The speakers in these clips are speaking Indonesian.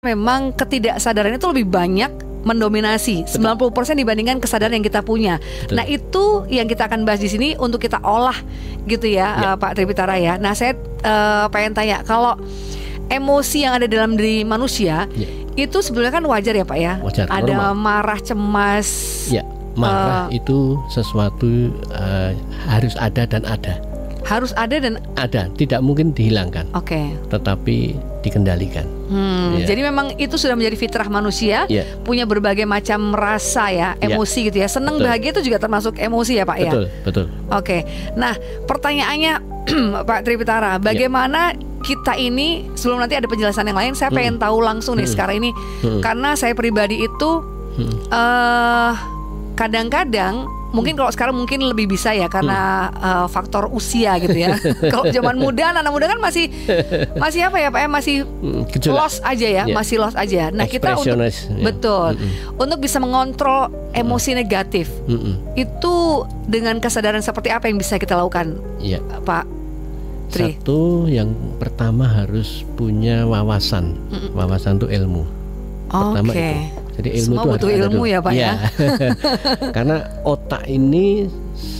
Memang ketidaksadaran itu lebih banyak mendominasi. 90% dibandingkan kesadaran yang kita punya. Betul. Nah, itu yang kita akan bahas di sini untuk kita olah gitu ya, Pak Tripitara ya. Nah, saya pengen tanya, kalau emosi yang ada dalam diri manusia itu sebenarnya kan wajar ya Pak ya? Wajar, ada normal. Marah, cemas. Ya, marah itu sesuatu harus ada dan ada. Harus ada dan Ada, tidak mungkin dihilangkan. Oke. Tetapi dikendalikan. Ya. Jadi memang itu sudah menjadi fitrah manusia, Ya. punya berbagai macam rasa ya, emosi gitu ya. Senang, Betul. bahagia itu juga termasuk emosi ya Pak ya. Betul, betul. Oke. Nah, pertanyaannya Pak Tripitara, bagaimana kita ini, sebelum nanti ada penjelasan yang lain, saya pengen tahu langsung nih sekarang ini, karena saya pribadi itu kadang-kadang mungkin kalau sekarang mungkin lebih bisa ya karena faktor usia gitu ya. Kalau zaman muda, anak muda kan masih apa ya Pak ya, masih Gejolak. lost aja ya, masih lost aja. Nah, kita untuk Ekspresionis, ya. betul untuk bisa mengontrol emosi negatif itu dengan kesadaran seperti apa yang bisa kita lakukan, Ya. Pak Tri? Satu, yang pertama harus punya wawasan. Wawasan itu ilmu. Pertama Oke. itu. Jadi ilmu Semua itu butuh harus ada ilmu dulu. ya Pak ya. Karena otak ini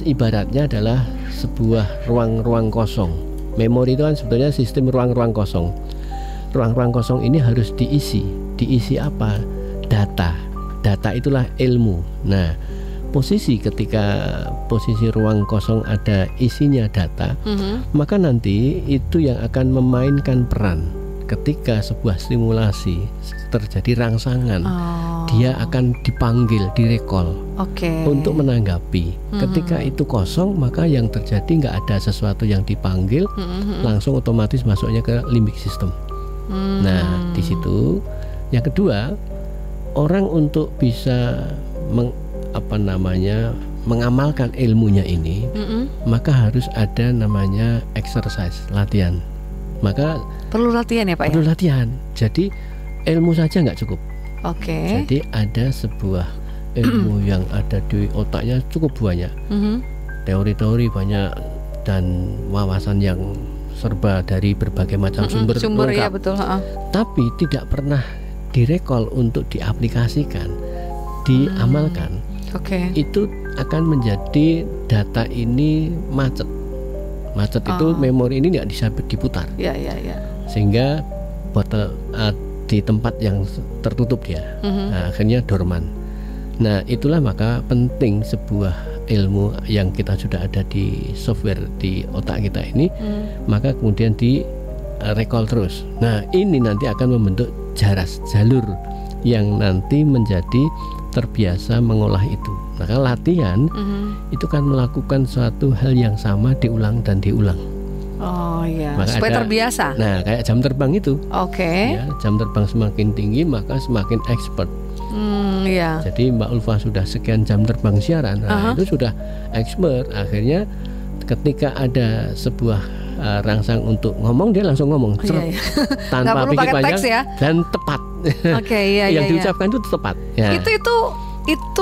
ibaratnya adalah sebuah ruang-ruang kosong. Memori itu kan sebetulnya sistem ruang-ruang kosong. Ruang-ruang kosong ini harus diisi. Diisi apa? Data. Data itulah ilmu. Nah, ketika posisi ruang kosong ada isinya data, maka nanti itu yang akan memainkan peran. Ketika sebuah stimulasi terjadi rangsangan, dia akan dipanggil, direkol untuk menanggapi. Ketika itu kosong, maka yang terjadi nggak ada sesuatu yang dipanggil, langsung otomatis masuknya ke limbic system. Nah, di situ yang kedua, orang untuk bisa mengamalkan ilmunya ini, maka harus ada namanya exercise, latihan. Maka perlu latihan ya Pak perlu ya? latihan. Jadi ilmu saja nggak cukup. Oke. Jadi ada sebuah ilmu yang ada di otaknya cukup banyak. Teori-teori banyak dan wawasan yang serba dari berbagai macam sumber ya lengkap. betul. Tapi tidak pernah direkol untuk diaplikasikan, diamalkan. Oke. Itu akan menjadi data ini macet. Macet itu memori ini nggak bisa diputar. Ya. Sehingga di tempat yang tertutup dia, nah, akhirnya dorman. Nah, itulah maka penting sebuah ilmu yang kita sudah ada di software di otak kita ini, maka kemudian di recall terus. Nah, ini nanti akan membentuk jalur yang nanti menjadi terbiasa mengolah itu. Maka latihan itu kan melakukan suatu hal yang sama diulang dan diulang. Oh iya, Maka supaya terbiasa. Nah, kayak jam terbang itu. Oke. Ya, jam terbang semakin tinggi maka semakin expert. Iya. Jadi Mbak Ulfa sudah sekian jam terbang siaran, itu sudah expert. Akhirnya ketika ada sebuah rangsang untuk ngomong, dia langsung ngomong tanpa pikir panjang ya? dan tepat. Oke, iya. Yang diucapkan itu tepat. Ya. Itu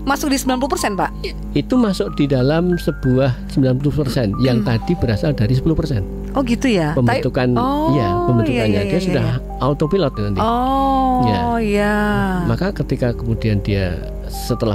masuk di 90% Pak? Itu masuk di dalam sebuah 90% yang tadi berasal dari 10%. Oh gitu ya? Pembentukannya iya, dia sudah autopilot nanti. Oh iya. Maka ketika kemudian dia setelah